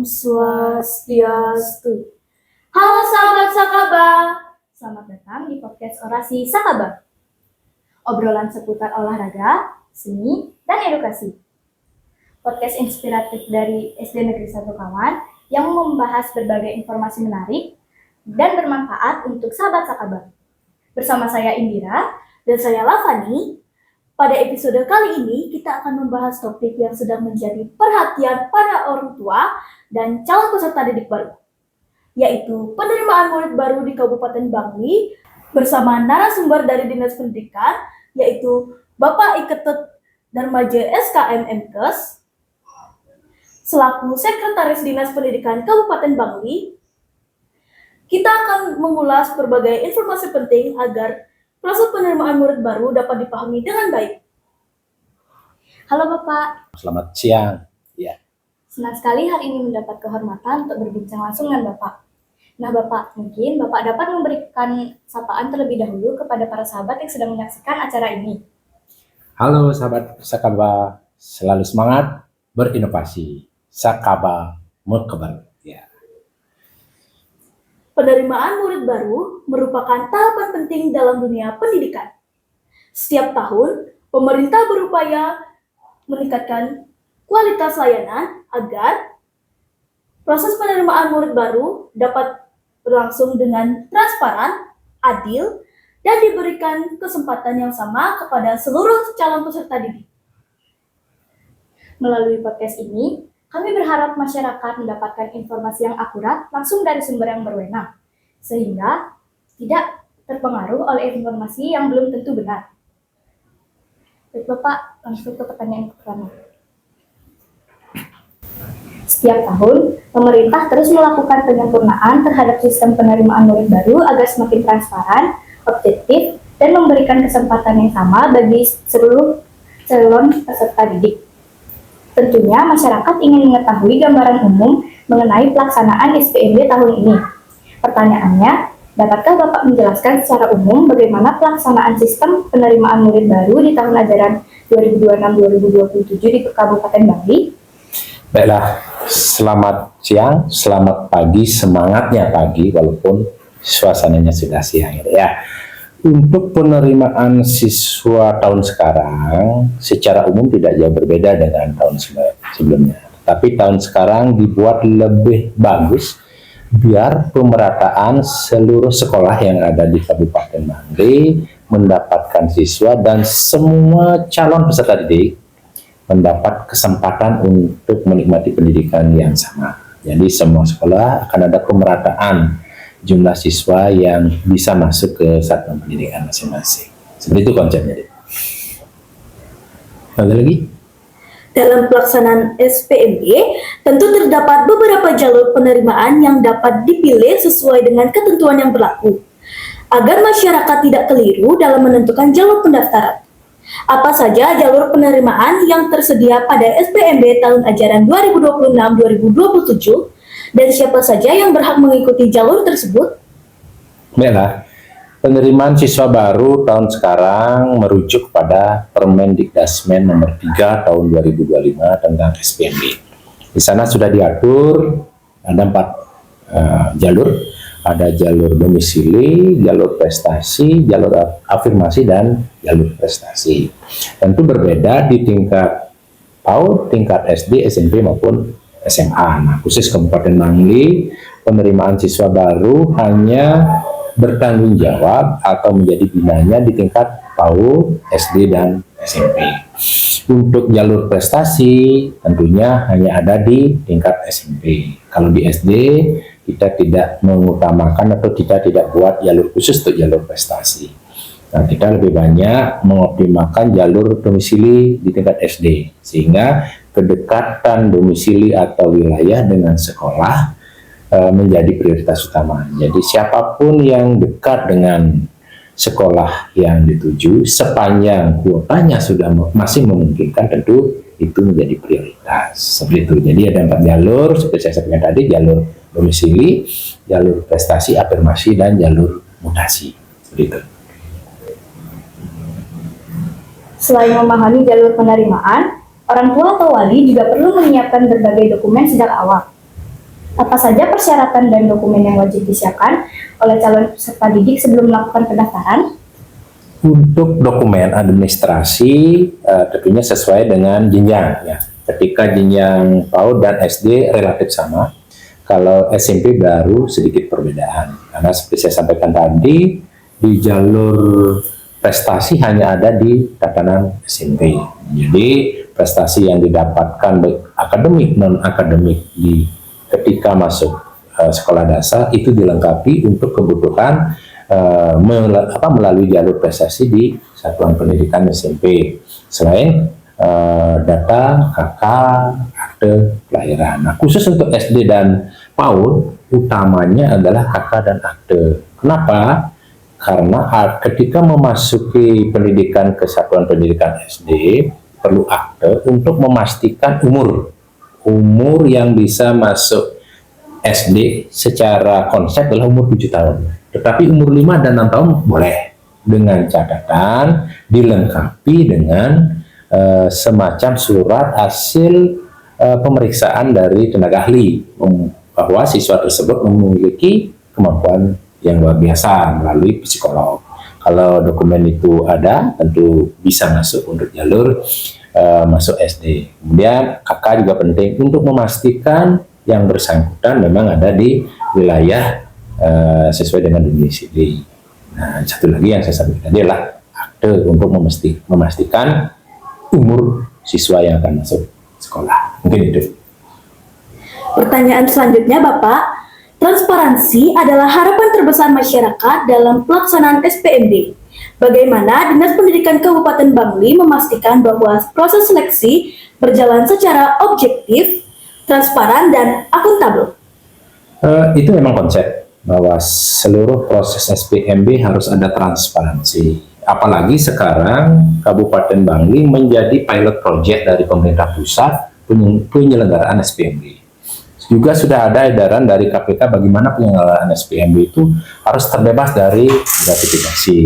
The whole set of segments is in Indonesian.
Swastiastu. Halo sahabat Sakaba, selamat datang di podcast Orasi Sakaba. Obrolan seputar olahraga, seni, dan edukasi. Podcast inspiratif dari SD Negeri 1 Kawan yang membahas berbagai informasi menarik dan bermanfaat untuk sahabat Sakaba. Bersama saya Indira dan saya Lavani. Pada episode kali ini, kita akan membahas topik yang sedang menjadi perhatian para orang tua dan calon peserta didik baru, yaitu penerimaan murid baru di Kabupaten Bangli bersama narasumber dari Dinas Pendidikan, yaitu Bapak Iketut Darmaja SKM Mkes, selaku Sekretaris Dinas Pendidikan Kabupaten Bangli. Kita akan mengulas berbagai informasi penting agar proses penerimaan murid baru dapat dipahami dengan baik. Halo Bapak. Selamat siang. Ya. Senang sekali hari ini mendapat kehormatan untuk berbincang langsung dengan Bapak. Nah Bapak, mungkin Bapak dapat memberikan sapaan terlebih dahulu kepada para sahabat yang sedang menyaksikan acara ini. Halo sahabat Sakaba, selalu semangat berinovasi. Sakaba Murkabar. Ya. Penerimaan murid baru merupakan tahapan penting dalam dunia pendidikan. Setiap tahun, pemerintah berupaya meningkatkan kualitas layanan agar proses penerimaan murid baru dapat berlangsung dengan transparan, adil, dan diberikan kesempatan yang sama kepada seluruh calon peserta didik. Melalui podcast ini, kami berharap masyarakat mendapatkan informasi yang akurat langsung dari sumber yang berwenang, sehingga tidak terpengaruh oleh informasi yang belum tentu benar. Baik Bapak, langsung ke pertanyaan pertama. Setiap tahun, pemerintah terus melakukan penyempurnaan terhadap sistem penerimaan murid baru agar semakin transparan, objektif, dan memberikan kesempatan yang sama bagi seluruh calon peserta didik. Tentunya masyarakat ingin mengetahui gambaran umum mengenai pelaksanaan SPMB tahun ini. Pertanyaannya, dapatkah Bapak menjelaskan secara umum bagaimana pelaksanaan sistem penerimaan murid baru di tahun ajaran 2026-2027 di Kabupaten Bangli? Baiklah, selamat siang, selamat pagi, semangatnya pagi walaupun suasananya sudah siang ya. Untuk penerimaan siswa tahun sekarang secara umum tidak jauh berbeda dengan tahun sebelumnya. Tapi tahun sekarang dibuat lebih bagus biar pemerataan seluruh sekolah yang ada di Kabupaten Bangli mendapatkan siswa dan semua calon peserta didik mendapat kesempatan untuk menikmati pendidikan yang sama. Jadi semua sekolah akan ada pemerataan jumlah siswa yang bisa masuk ke satuan pendidikan masing-masing. Seperti itu konsepnya. Ada lagi? Dalam pelaksanaan SPMB, tentu terdapat beberapa jalur penerimaan yang dapat dipilih sesuai dengan ketentuan yang berlaku, agar masyarakat tidak keliru dalam menentukan jalur pendaftaran. Apa saja jalur penerimaan yang tersedia pada SPMB tahun ajaran 2026-2027, dan siapa saja yang berhak mengikuti jalur tersebut? Baiklah, penerimaan siswa baru tahun sekarang merujuk pada Permendikdasmen nomor 3 tahun 2025 tentang SPMB. Di sana sudah diatur ada 4 jalur. Ada jalur domisili, jalur prestasi, jalur afirmasi, dan jalur prestasi. Tentu berbeda di tingkat PAUD, tingkat SD, SMP maupun SMA. Nah, khusus Kabupaten Bangli, penerimaan siswa baru hanya bertanggung jawab atau menjadi binanya di tingkat PAUD, SD, dan SMP. Untuk jalur prestasi tentunya hanya ada di tingkat SMP. Kalau di SD kita tidak mengutamakan atau kita tidak buat jalur khusus untuk jalur prestasi. Nah, kita lebih banyak mengoptimalkan jalur domisili di tingkat SD, sehingga kedekatan domisili atau wilayah dengan sekolah menjadi prioritas utama. Jadi siapapun yang dekat dengan sekolah yang dituju, sepanjang kuotanya sudah masih memungkinkan, tentu itu menjadi prioritas. Seperti itu. Jadi ada 4 jalur, seperti saya sampaikan tadi, jalur domisili, jalur prestasi, afirmasi, dan jalur mutasi. Seperti itu. Selain memahami jalur penerimaan, orang tua atau wali juga perlu menyiapkan berbagai dokumen sejak awal. Apa saja persyaratan dan dokumen yang wajib disiapkan oleh calon peserta didik sebelum melakukan pendaftaran? Untuk dokumen administrasi tentunya sesuai dengan jenjang ya. Ketika jenjang PAUD dan SD relatif sama, kalau SMP baru sedikit perbedaan. Karena seperti saya sampaikan tadi, di jalur prestasi hanya ada di tatanan SMP. Jadi prestasi yang didapatkan baik akademik non akademik di ketika masuk sekolah dasar itu dilengkapi untuk kebutuhan melalui jalur prestasi di satuan pendidikan SMP. Selain data KK, akte kelahiran. Nah, khusus untuk SD dan PAUD utamanya adalah KK dan akte. Kenapa? Karena ketika memasuki pendidikan ke satuan pendidikan SD perlu akte untuk memastikan umur yang bisa masuk SD secara konsep adalah umur 7 tahun. Tetapi umur 5 dan 6 tahun boleh, dengan catatan dilengkapi dengan semacam surat hasil pemeriksaan dari tenaga ahli bahwa siswa tersebut memiliki kemampuan yang luar biasa melalui psikolog. Kalau dokumen itu ada, tentu bisa masuk untuk jalur masuk SD. Kemudian KK juga penting untuk memastikan yang bersangkutan memang ada di wilayah sesuai dengan domisili. Nah, satu lagi yang saya sampaikan adalah akte untuk memastikan umur siswa yang akan masuk sekolah. Mungkin itu. Pertanyaan selanjutnya, Bapak. Transparansi adalah harapan terbesar masyarakat dalam pelaksanaan SPMB. Bagaimana Dinas Pendidikan Kabupaten Bangli memastikan bahwa proses seleksi berjalan secara objektif, transparan, dan akuntabel? Itu memang konsep bahwa seluruh proses SPMB harus ada transparansi. Apalagi sekarang Kabupaten Bangli menjadi pilot project dari pemerintah pusat penyelenggaraan SPMB. Juga sudah ada edaran dari KPK bagaimana penyelenggaraan SPMB itu harus terbebas dari gratifikasi.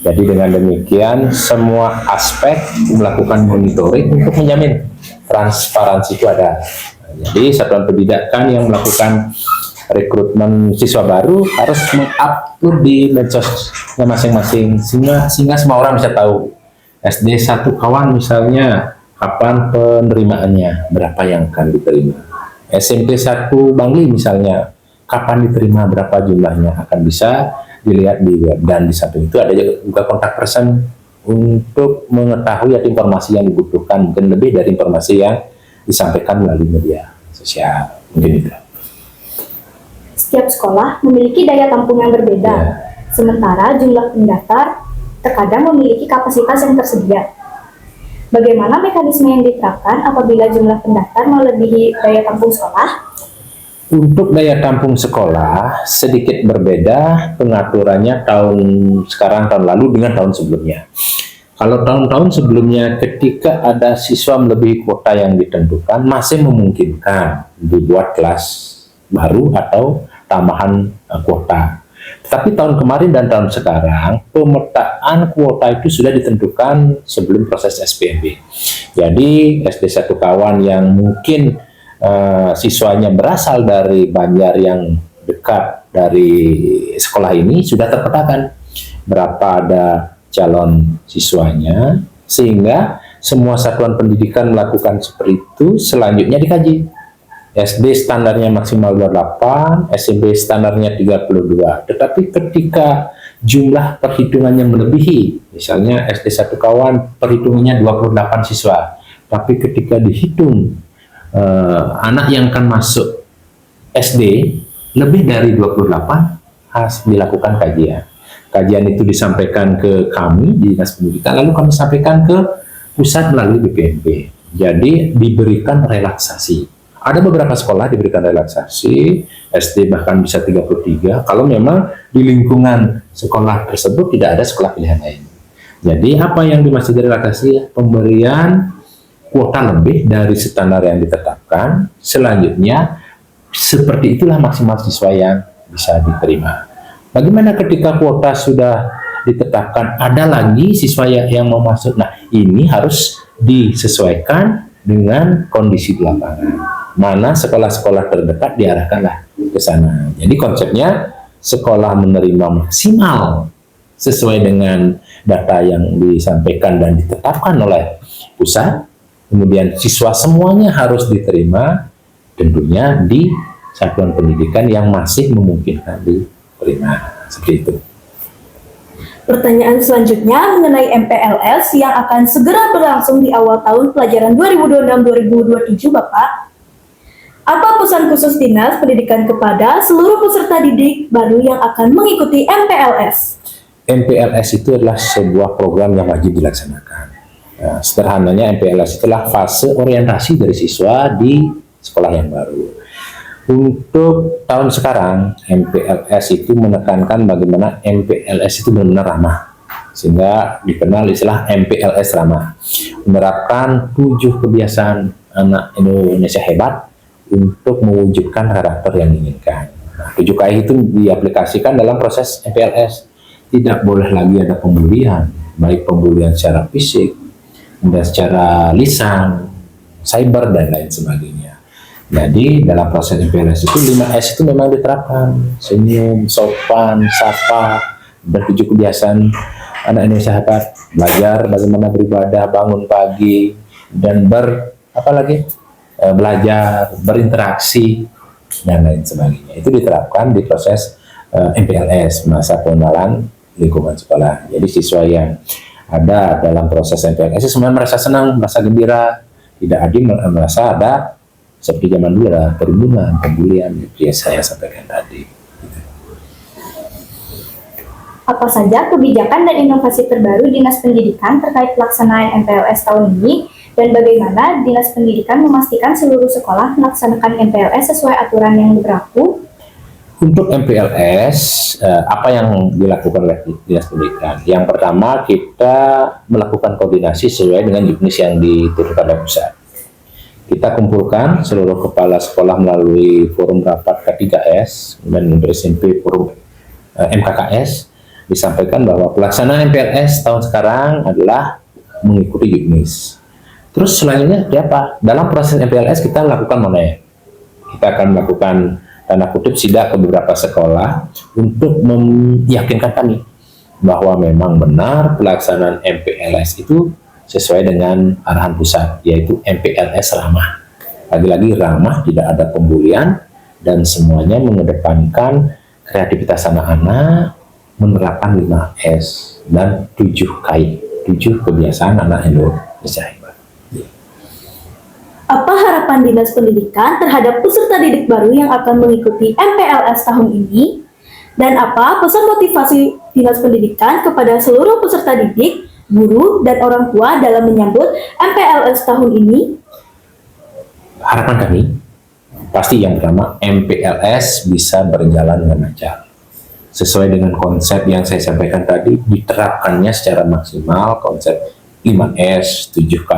Jadi dengan demikian semua aspek melakukan monitoring untuk menjamin transparansi itu ada. Jadi satuan pendidikan yang melakukan rekrutmen siswa baru harus mengupload di medsosnya masing-masing sehingga semua orang bisa tahu SD 1 kawan misalnya kapan penerimaannya, berapa yang akan diterima. SMP 1 Bangli misalnya kapan diterima, berapa jumlahnya, akan bisa dilihat di web. Dan di samping itu ada juga kontak person untuk mengetahui informasi yang dibutuhkan, mungkin lebih dari informasi yang disampaikan melalui media sosial. Mungkin itu. Setiap sekolah memiliki daya tampung yang berbeda, sementara jumlah pendaftar terkadang memiliki kapasitas yang tersedia. Bagaimana mekanisme yang diterapkan apabila jumlah pendaftar melebihi daya tampung sekolah? Untuk daya tampung sekolah sedikit berbeda pengaturannya tahun lalu dengan tahun sebelumnya. Kalau tahun-tahun sebelumnya ketika ada siswa melebihi kuota yang ditentukan masih memungkinkan dibuat kelas baru atau tambahan kuota. Tapi tahun kemarin dan tahun sekarang pemetaan kuota itu sudah ditentukan sebelum proses SPMB. Jadi SD 1 kawan yang mungkin siswanya berasal dari Banjar yang dekat dari sekolah ini sudah terpetakan berapa ada calon siswanya, sehingga semua satuan pendidikan melakukan seperti itu. Selanjutnya dikaji. SD standarnya maksimal 28, SMP standarnya 32. Tetapi ketika jumlah perhitungannya melebihi, misalnya SD 1 kawan perhitungannya 28 siswa, tapi ketika dihitung anak yang akan masuk SD lebih dari 28, harus dilakukan kajian. Kajian itu disampaikan ke kami di Dinas Pendidikan, lalu kami sampaikan ke pusat melalui BPMP. Jadi diberikan relaksasi. Ada beberapa sekolah diberikan relaksasi, SD bahkan bisa 33, kalau memang di lingkungan sekolah tersebut tidak ada sekolah pilihan lain. Jadi apa yang dimaksud relaksasi? Pemberian kuota lebih dari standar yang ditetapkan. Selanjutnya, seperti itulah maksimal siswa yang bisa diterima. Bagaimana ketika kuota sudah ditetapkan, ada lagi siswa yang mau masuk? Nah, ini harus disesuaikan dengan kondisi di lapangan. mana sekolah-sekolah terdekat diarahkanlah ke sana. Jadi konsepnya sekolah menerima maksimal sesuai dengan data yang disampaikan dan ditetapkan oleh pusat. Kemudian siswa semuanya harus diterima tentunya di satuan pendidikan yang masih memungkinkan diterima. Seperti itu. Pertanyaan selanjutnya mengenai MPLS yang akan segera berlangsung di awal tahun pelajaran 2026-2027, Bapak. Apa pesan khusus Dinas Pendidikan kepada seluruh peserta didik baru yang akan mengikuti MPLS? MPLS itu adalah sebuah program yang wajib dilaksanakan. Sederhananya MPLS itulah fase orientasi dari siswa di sekolah yang baru. Untuk tahun sekarang, MPLS itu menekankan bagaimana MPLS itu benar-benar ramah. Sehingga dikenal istilah MPLS ramah. Menerapkan 7 kebiasaan anak Indonesia hebat untuk mewujudkan karakter yang diinginkan. Nah, 7K itu diaplikasikan dalam proses MPLS. Tidak boleh lagi ada pembulian, baik pembulian secara fisik, kemudian secara lisan, cyber, dan lain sebagainya. Jadi dalam proses MPLS itu 5S itu memang diterapkan. Senyum, sopan, sapa, dan 7 kebiasaan anak Indonesia hebat. Belajar bagaimana beribadah, bangun pagi, dan belajar, berinteraksi, dan lain sebagainya. Itu diterapkan di proses MPLS, masa pengenalan lingkungan sekolah. Jadi siswa yang ada dalam proses MPLS itu semuanya merasa senang, merasa gembira, tidak adil, merasa ada seperti zaman dulu ada perundungan, pembulian, yang saya sampaikan tadi. Apa saja kebijakan dan inovasi terbaru Dinas Pendidikan terkait pelaksanaan MPLS tahun ini, dan bagaimana Dinas Pendidikan memastikan seluruh sekolah melaksanakan MPLS sesuai aturan yang berlaku? Untuk MPLS, apa yang dilakukan oleh Dinas Pendidikan? Yang pertama, kita melakukan koordinasi sesuai dengan juknis yang diturunkan oleh pusat. Kita kumpulkan seluruh kepala sekolah melalui forum rapat K3S dan untuk SMP forum MKKS, disampaikan bahwa pelaksanaan MPLS tahun sekarang adalah mengikuti juknis. Terus selanjutnya apa? Dalam proses MPLS kita lakukan monet. Kita akan melakukan tanda kutip sidak ke beberapa sekolah untuk meyakinkan kami bahwa memang benar pelaksanaan MPLS itu sesuai dengan arahan pusat, yaitu MPLS ramah. Lagi-lagi ramah, tidak ada pembulian, dan semuanya mengedepankan kreativitas anak-anak, menerapkan 5S dan 7K, 7 kebiasaan anak Indonesia hebat. Apa harapan Dinas Pendidikan terhadap peserta didik baru yang akan mengikuti MPLS tahun ini? Dan apa pesan motivasi Dinas Pendidikan kepada seluruh peserta didik, guru, dan orang tua dalam menyambut MPLS tahun ini? Harapan kami, pasti yang pertama, MPLS bisa berjalan dengan lancar. Sesuai dengan konsep yang saya sampaikan tadi, diterapkannya secara maksimal konsep 5S, 7K,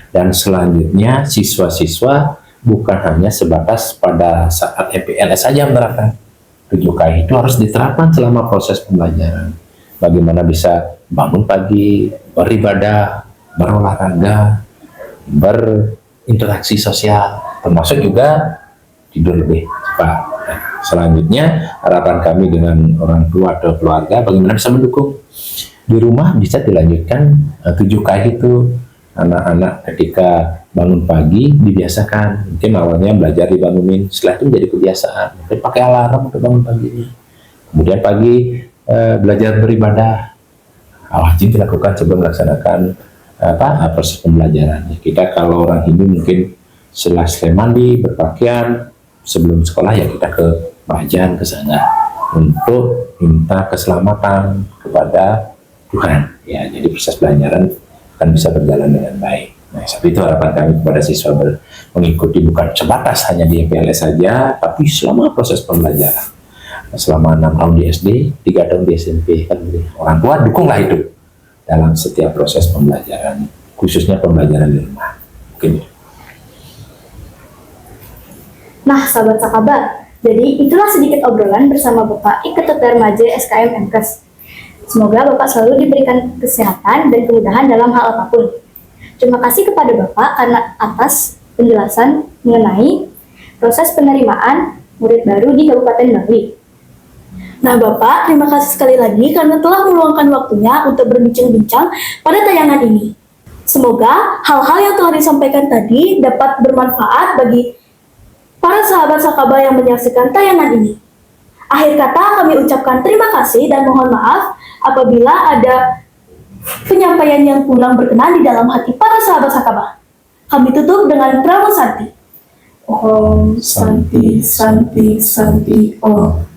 dan selanjutnya siswa-siswa bukan hanya sebatas pada saat MPLS saja menerapkan. 7K itu harus diterapkan selama proses pembelajaran. Bagaimana bisa bangun pagi, beribadah, berolahraga, berinteraksi sosial, termasuk juga tidur lebih cepat. Nah, selanjutnya harapan kami dengan orang tua atau keluarga bagaimana bisa mendukung. Di rumah bisa dilanjutkan 7K itu, anak-anak ketika bangun pagi dibiasakan. Mungkin awalnya belajar dibangunin, setelah itu menjadi kebiasaan. Mungkin pakai alarm untuk bangun pagi. Kemudian pagi belajar beribadah, wajib dilakukan sebelum melaksanakan proses pembelajaran. Kita kalau orang Hindu mungkin setelah mandi, berpakaian sebelum sekolah, ya kita ke Prajan ke sana untuk minta keselamatan kepada Tuhan. Ya, jadi proses pembelajaran akan bisa berjalan dengan baik. Nah, seperti itu harapan kami kepada siswa mengikuti bukan sebatas hanya di MPLS saja, tapi selama proses pembelajaran. Selama 6 tahun di SD, 3 tahun di SMP, kan orang tua dukunglah itu dalam setiap proses pembelajaran, khususnya pembelajaran di rumah. Mungkin. Nah, sahabat Sakabar, jadi itulah sedikit obrolan bersama Bapak Ketua Remaja SKM MKes. Semoga Bapak selalu diberikan kesehatan dan kemudahan dalam hal apapun. Terima kasih kepada Bapak karena atas penjelasan mengenai proses penerimaan murid baru di Kabupaten Bangli. Nah Bapak, terima kasih sekali lagi karena telah meluangkan waktunya untuk berbincang-bincang pada tayangan ini. Semoga hal-hal yang telah disampaikan tadi dapat bermanfaat bagi para sahabat Sakaba yang menyaksikan tayangan ini. Akhir kata kami ucapkan terima kasih dan mohon maaf apabila ada penyampaian yang kurang berkenan di dalam hati para sahabat Sakaba. Kami tutup dengan Pramu Santi. Om Santi Santi Santi Om.